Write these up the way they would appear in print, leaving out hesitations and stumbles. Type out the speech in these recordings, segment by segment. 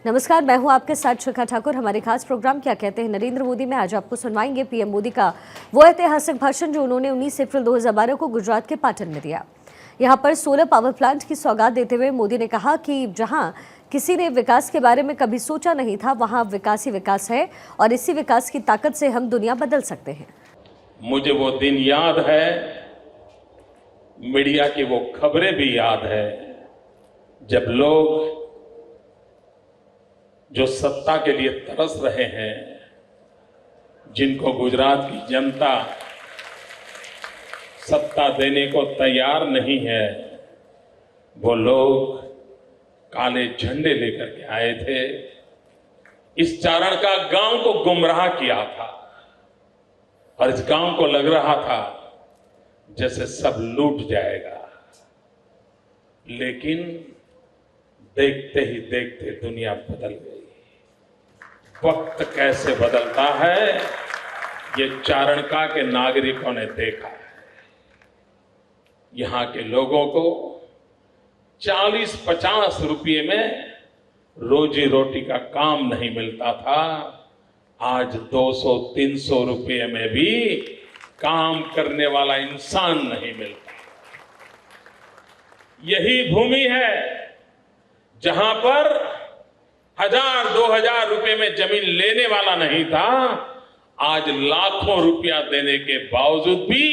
नमस्कार, मैं हूं आपके साथ शिखा ठाकुर। हमारे खास प्रोग्राम क्या कहते हैं नरेंद्र मोदी में आज आपको सुनवाएंगे पीएम मोदी का वो ऐतिहासिक भाषण जो उन्होंने 19 अप्रैल 2012 को गुजरात के पाटन में दिया। यहां पर सोलर पावर प्लांट की सौगात देते हुए मोदी ने कहा कि जहां किसी ने विकास के बारे में कभी सोचा नहीं था, वहां विकास ही विकास है और इसी विकास की ताकत से हम दुनिया बदल सकते हैं। मुझे वो दिन याद है, मीडिया की वो खबरें भी याद है, जब लोग जो सत्ता के लिए तरस रहे हैं, जिनको गुजरात की जनता सत्ता देने को तैयार नहीं है, वो लोग काले झंडे लेकर के आए थे। इस चारण का गांव को गुमराह किया था और इस गांव को लग रहा था जैसे सब लूट जाएगा, लेकिन देखते ही देखते दुनिया बदल गई। वक्त कैसे बदलता है ये चारणका के नागरिकों ने देखा है। यहां के लोगों को 40-50 रुपये में रोजी रोटी का काम नहीं मिलता था, आज 200-300 रुपये में भी काम करने वाला इंसान नहीं मिलता। यही भूमि है जहां पर 1000-2000 रुपये में जमीन लेने वाला नहीं था, आज लाखों रुपया देने के बावजूद भी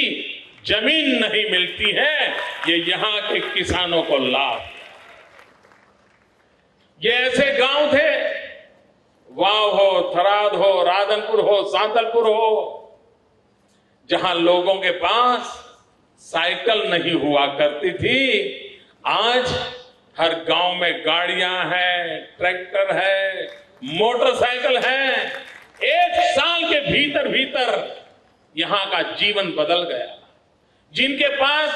जमीन नहीं मिलती है। ये यहां के किसानों को लाभ। ये ऐसे गांव थे, वाव हो, थराद हो, राधनपुर हो, सांतलपुर हो, जहां लोगों के पास साइकिल नहीं हुआ करती थी, आज हर गांव में गाड़ियां हैं, ट्रैक्टर है, मोटरसाइकिल है। एक साल के भीतर भीतर यहां का जीवन बदल गया। जिनके पास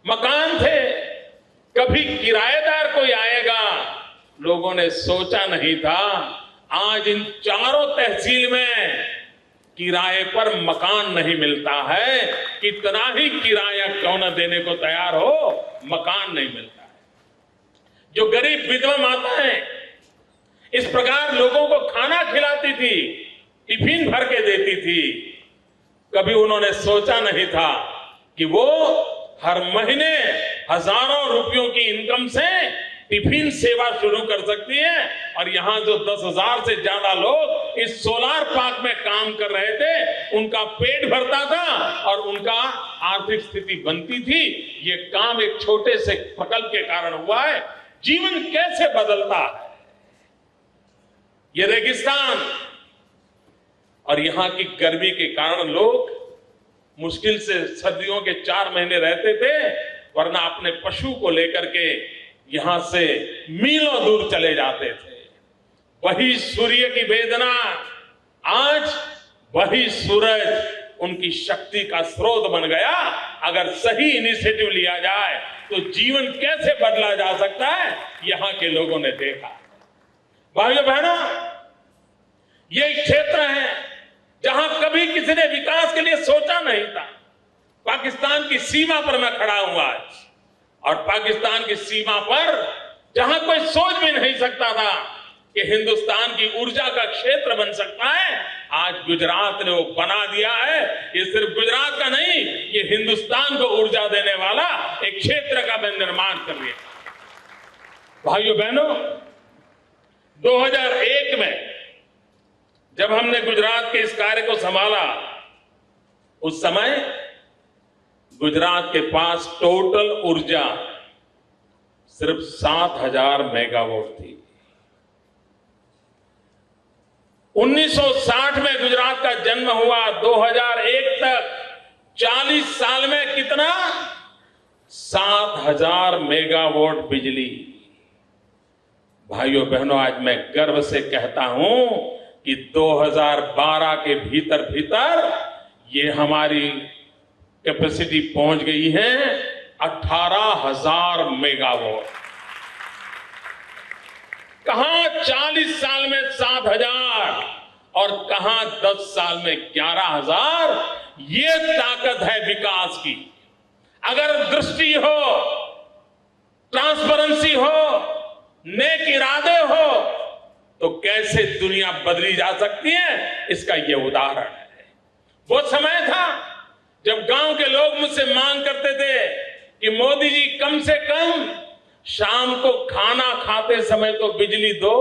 मकान थे, कभी किराएदार कोई आएगा, लोगों ने सोचा नहीं था, आज इन चारों तहसील में किराए पर मकान नहीं मिलता है। कितना ही किराया क्यों न देने को तैयार हो, मकान नहीं मिलता। जो गरीब विधवा माताएं इस प्रकार लोगों को खाना खिलाती थी, टिफिन भर के देती थी, कभी उन्होंने सोचा नहीं था कि वो हर महीने हजारों रुपयों की इनकम से टिफिन सेवा शुरू कर सकती है। और यहां जो 10,000 से ज्यादा लोग इस सोलार पार्क में काम कर रहे थे, उनका पेट भरता था और उनका आर्थिक स्थिति बनती थी। ये काम एक छोटे से प्रकल्प के कारण हुआ है। जीवन कैसे बदलता है। ये रेगिस्तान और यहां की गर्मी के कारण लोग मुश्किल से सर्दियों के 4 महीने रहते थे, वरना अपने पशु को लेकर के यहां से मीलों दूर चले जाते थे। वही सूर्य की वेदना, आज वही सूरज उनकी शक्ति का स्रोत बन गया। अगर सही इनिशिएटिव लिया जाए तो जीवन कैसे बदला जा सकता है, यहां के लोगों ने देखा। भाइयों बहनों, ये एक क्षेत्र है जहां कभी किसी ने विकास के लिए सोचा नहीं था। पाकिस्तान की सीमा पर मैं खड़ा हूं आज, और पाकिस्तान की सीमा पर जहां कोई सोच भी नहीं सकता था कि हिंदुस्तान की ऊर्जा का क्षेत्र बन सकता है, आज गुजरात ने वो बना दिया है। ये सिर्फ गुजरात का नहीं, ये हिंदुस्तान को ऊर्जा देने वाला एक क्षेत्र का निर्माण कर रही है। भाइयों बहनों, 2001 में जब हमने गुजरात के इस कार्य को संभाला, उस समय गुजरात के पास टोटल ऊर्जा सिर्फ 7,000 मेगावाट थी। 1960 में गुजरात का जन्म हुआ, 2001 तक 40 साल में कितना? 7,000 मेगावाट बिजली। भाइयों बहनों, आज मैं गर्व से कहता हूं कि 2012 के भीतर भीतर ये हमारी कैपेसिटी पहुंच गई है 18,000 मेगावाट। कहां 40 साल में 7,000 और कहां 10 साल में 11,000। ये ताकत है विकास की। अगर दृष्टि हो, ट्रांसपेरेंसी हो, नेक इरादे हो, तो कैसे दुनिया बदली जा सकती है, इसका यह उदाहरण है। वो समय था जब गांव के लोग मुझसे मांग करते थे कि मोदी जी कम से कम शाम को खाना खाते समय तो बिजली दो।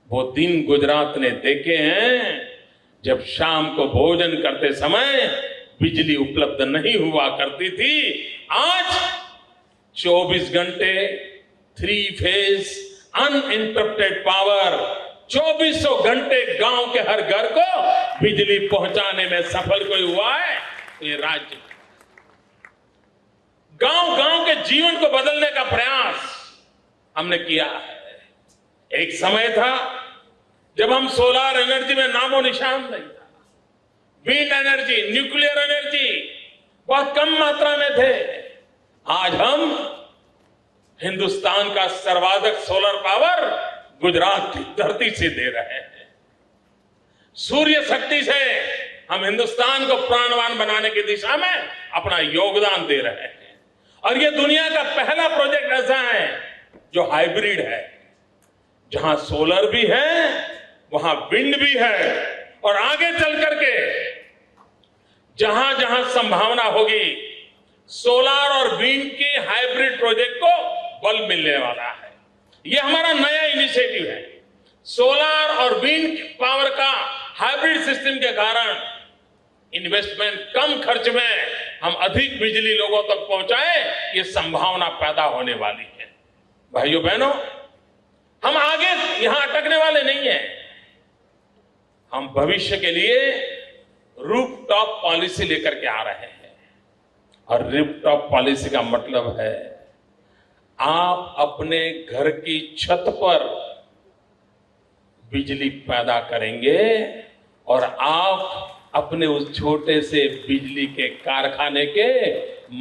वो दिन गुजरात ने देखे हैं जब शाम को भोजन करते समय बिजली उपलब्ध नहीं हुआ करती थी। आज 24 घंटे 3 फेज अनइंटरप्टेड पावर, 2400 घंटे गांव के हर घर को बिजली पहुंचाने में सफल कोई हुआ है ये राज्य। गांव गांव के जीवन को बदलने का प्रयास हमने किया है। एक समय था जब हम सोलर एनर्जी में नामो निशान नहीं था, विंड एनर्जी, न्यूक्लियर एनर्जी बहुत कम मात्रा में थे। आज हम हिंदुस्तान का सर्वाधिक सोलर पावर गुजरात की धरती से दे रहे हैं। सूर्य शक्ति से हम हिंदुस्तान को प्राणवान बनाने की दिशा में अपना योगदान दे रहे हैं। और यह दुनिया का पहला प्रोजेक्ट ऐसा है जो हाइब्रिड है, जहां सोलर भी है वहां विंड भी है, और आगे चल करके जहां जहां संभावना होगी सोलर और विंड के हाइब्रिड प्रोजेक्ट को बल मिलने वाला है। यह हमारा नया इनिशिएटिव है। सोलर और विंड पावर का हाइब्रिड सिस्टम के कारण इन्वेस्टमेंट कम खर्च में हम अधिक बिजली लोगों तक पहुंचाए, ये संभावना पैदा होने वाली है। भाइयों बहनों, हम आगे यहां अटकने वाले नहीं हैं। हम भविष्य के लिए रूफटॉप पॉलिसी लेकर के आ रहे हैं। और रूफटॉप पॉलिसी का मतलब है आप अपने घर की छत पर बिजली पैदा करेंगे और आप अपने उस छोटे से बिजली के कारखाने के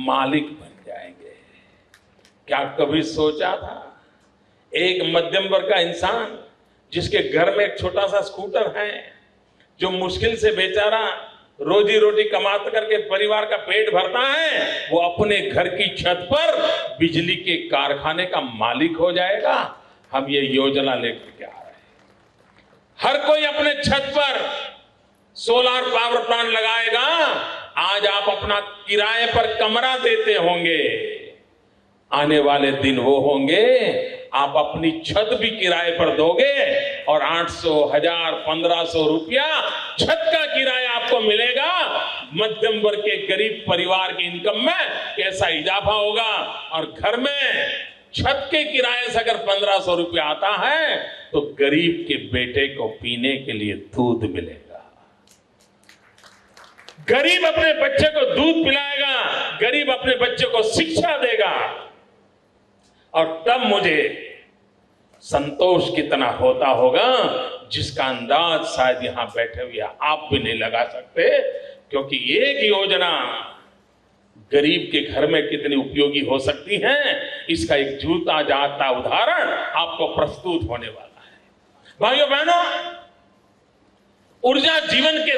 मालिक बन जाएंगे। क्या कभी सोचा था एक मध्यम वर्ग का इंसान जिसके घर में एक छोटा सा स्कूटर है, जो मुश्किल से बेचारा रोजी रोटी कमाता करके परिवार का पेट भरता है, वो अपने घर की छत पर बिजली के कारखाने का मालिक हो जाएगा? हम ये योजना लेकर के आ रहे हैं। हर कोई अपने छत पर सोलर पावर प्लांट लगाएगा। आज आप अपना किराए पर कमरा देते होंगे, आने वाले दिन वो होंगे आप अपनी छत भी किराए पर दोगे और 800, 1000, 1500 रुपया छत का किराया आपको मिलेगा। मध्यम वर्ग के गरीब परिवार की इनकम में कैसा इजाफा होगा। और घर में छत के किराए से अगर 1500 रुपया आता है तो गरीब के बेटे को पीने के लिए दूध मिलेगा, गरीब अपने बच्चे को दूध पिलाएगा, गरीब अपने बच्चे को शिक्षा देगा। और तब मुझे संतोष कितना होता होगा जिसका अंदाज शायद यहां बैठे हुए आप भी नहीं लगा सकते, क्योंकि एक योजना गरीब के घर में कितनी उपयोगी हो सकती है, इसका एक झूलता जाता उदाहरण आपको प्रस्तुत होने वाला है। भाइयों बहनों, ऊर्जा जीवन के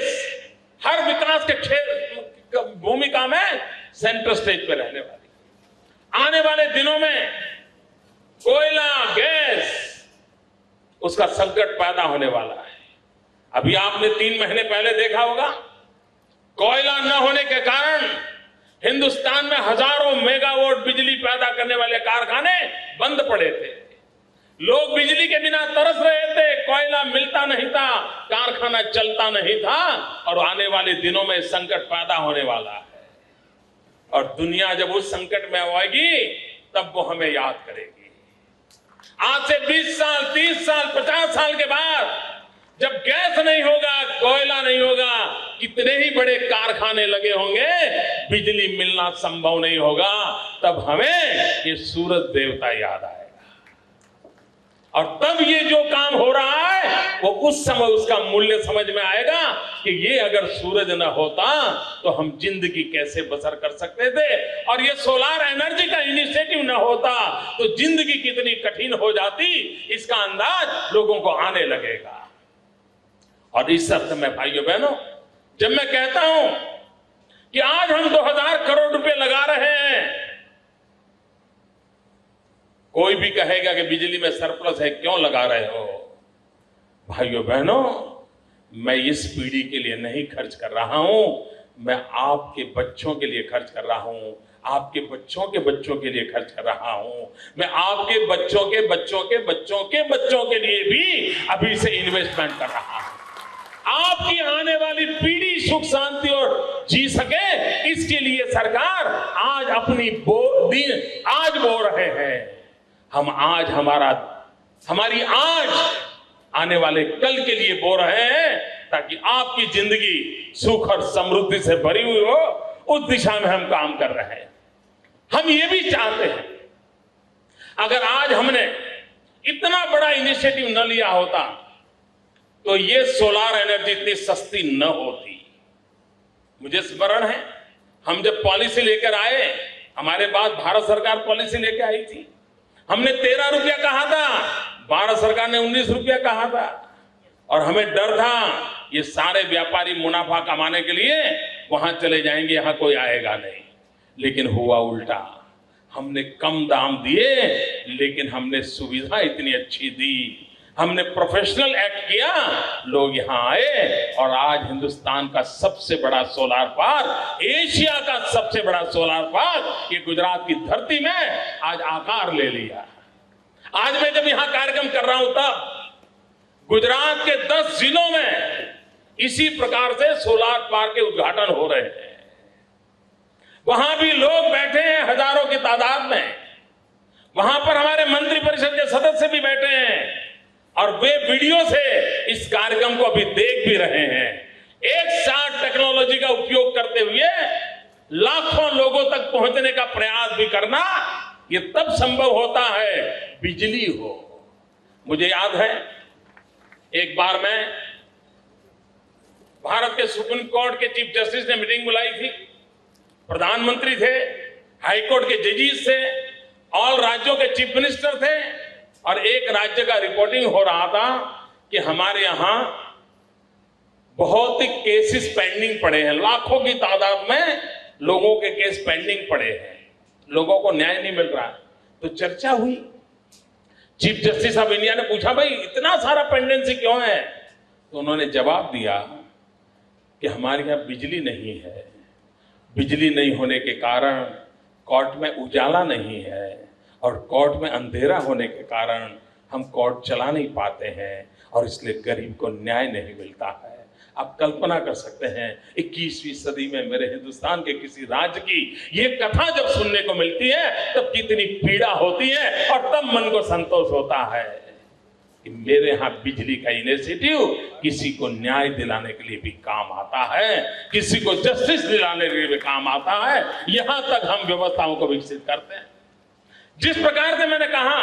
हर विकास के भूमिका में सेंटर स्टेज पे रहने वाली। आने वाले दिनों में कोयला, गैस, उसका संकट पैदा होने वाला है। अभी आपने 3 महीने पहले देखा होगा, कोयला न होने के कारण हिंदुस्तान में हजारों मेगावाट बिजली पैदा करने वाले कारखाने बंद पड़े थे। लोग बिजली के बिना तरस रहे थे, कोयला मिलता नहीं था, कारखाना चलता नहीं था। और आने वाले दिनों में संकट पैदा होने वाला है। और दुनिया जब उस संकट में आएगी तब वो हमें याद करेगी। आज से 20 साल, 30 साल, 50 साल के बाद जब गैस नहीं होगा, कोयला नहीं होगा, कितने ही बड़े कारखाने लगे होंगे, बिजली मिलना संभव नहीं होगा। तब हमें ये सूरज देवता याद आएगा। और तब ये जो काम हो रहा है वो उस समय उसका मूल्य समझ में आएगा कि ये अगर सूरज न होता तो हम जिंदगी कैसे बसर कर सकते थे, और ये सोलर एनर्जी का इनिशिएटिव न होता तो जिंदगी कितनी कठिन हो जाती, इसका अंदाज लोगों को आने लगेगा। और इस अर्थ में भाइयों बहनों, जब मैं कहता हूं कि आज हम 2000 करोड़ रुपए लगा रहे हैं कोई भी कहेगा कि बिजली में सरप्लस है, क्यों लगा रहे हो? भाइयों बहनों, मैं इस पीढ़ी के लिए नहीं खर्च कर रहा हूं, मैं आपके बच्चों के लिए खर्च कर रहा हूं, आपके बच्चों के बच्चों के लिए खर्च कर रहा हूं, मैं आपके बच्चों के बच्चों के बच्चों के बच्चों के लिए भी अभी से इन्वेस्टमेंट कर रहा हूं। आपकी आने वाली पीढ़ी सुख शांति और जी सके, इसके लिए सरकार आज अपनी आज बो रहे हैं। हम आज हमारी आज आने वाले कल के लिए बो रहे हैं, ताकि आपकी जिंदगी सुख और समृद्धि से भरी हुई हो। उस दिशा में हम काम कर रहे हैं। हम ये भी चाहते हैं, अगर आज हमने इतना बड़ा इनिशिएटिव न लिया होता तो ये सोलार एनर्जी इतनी सस्ती न होती। मुझे स्मरण है, हम जब पॉलिसी लेकर आए, हमारे पास भारत सरकार पॉलिसी लेकर आई थी, हमने 13 रुपया कहा था, भारत सरकार ने 19 रुपया कहा था, और हमें डर था ये सारे व्यापारी मुनाफा कमाने के लिए वहां चले जाएंगे, यहां कोई आएगा नहीं। लेकिन हुआ उल्टा, हमने कम दाम दिए, लेकिन हमने सुविधा इतनी अच्छी दी, हमने प्रोफेशनल एक्ट किया, लोग यहां आए, और आज हिंदुस्तान का सबसे बड़ा सोलार पार्क, एशिया का सबसे बड़ा सोलार पार्क ये गुजरात की धरती में आज आकार ले लिया। आज मैं जब यहां कार्यक्रम कर रहा हूं, तब गुजरात के 10 जिलों में इसी प्रकार से सोलार पार्क के उद्घाटन हो रहे हैं। वहां भी लोग बैठे हैं हजारों की तादाद में, वहां पर हमारे मंत्री परिषद के सदस्य भी बैठे हैं, और वे वीडियो से इस कार्यक्रम को अभी देख भी रहे हैं। एक साथ टेक्नोलॉजी का उपयोग करते हुए लाखों लोगों तक पहुंचने का प्रयास भी करना, ये तब संभव होता है बिजली हो। मुझे याद है, एक बार मैं भारत के सुप्रीम कोर्ट के चीफ जस्टिस ने मीटिंग बुलाई थी, प्रधानमंत्री थे, हाईकोर्ट के जजेस थे, ऑल राज्यों के चीफ मिनिस्टर थे, और एक राज्य का रिपोर्टिंग हो रहा था कि हमारे यहां बहुत ही केसेस पेंडिंग पड़े हैं, लाखों की तादाद में लोगों के केस पेंडिंग पड़े हैं, लोगों को न्याय नहीं मिल रहा। तो चर्चा हुई, चीफ जस्टिस ऑफ इंडिया ने पूछा, भाई इतना सारा पेंडेंसी क्यों है? तो उन्होंने जवाब दिया कि हमारे यहां बिजली नहीं है, बिजली नहीं होने के कारण कोर्ट में उजाला नहीं है, और कोर्ट में अंधेरा होने के कारण हम कोर्ट चला नहीं पाते हैं, और इसलिए गरीब को न्याय नहीं मिलता है। आप कल्पना कर सकते हैं 21वीं सदी में मेरे हिंदुस्तान के किसी राज्य की ये कथा जब सुनने को मिलती है, तब कितनी पीड़ा होती है, और तब मन को संतोष होता है कि मेरे यहां बिजली का इनिशिएटिव किसी को न्याय दिलाने के लिए भी काम आता है, किसी को जस्टिस दिलाने के लिए भी काम आता है। यहां तक हम व्यवस्थाओं को विकसित करते हैं। जिस प्रकार से मैंने कहा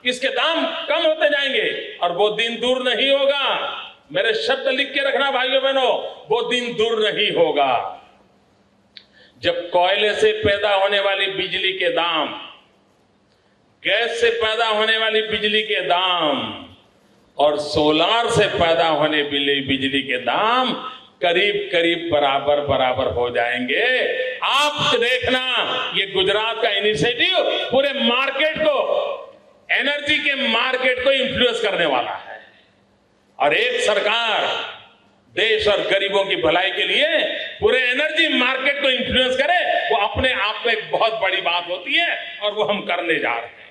इसके दाम कम होते जाएंगे, और वो दिन दूर नहीं होगा। मेरे शब्द लिख के रखना भाइयों बहनों, वो दिन दूर नहीं होगा जब कोयले से पैदा होने वाली बिजली के दाम, गैस से पैदा होने वाली बिजली के दाम, और सोलार से पैदा होने वाली बिजली के दाम करीब करीब बराबर हो जाएंगे। आप देखना, ये गुजरात का इनिशिएटिव पूरे मार्केट को, एनर्जी के मार्केट को इंफ्लुएंस करने वाला है। और एक सरकार देश और गरीबों की भलाई के लिए पूरे एनर्जी मार्केट को इंफ्लुएंस करे, वो अपने आप में एक बहुत बड़ी बात होती है, और वो हम करने जा रहे हैं।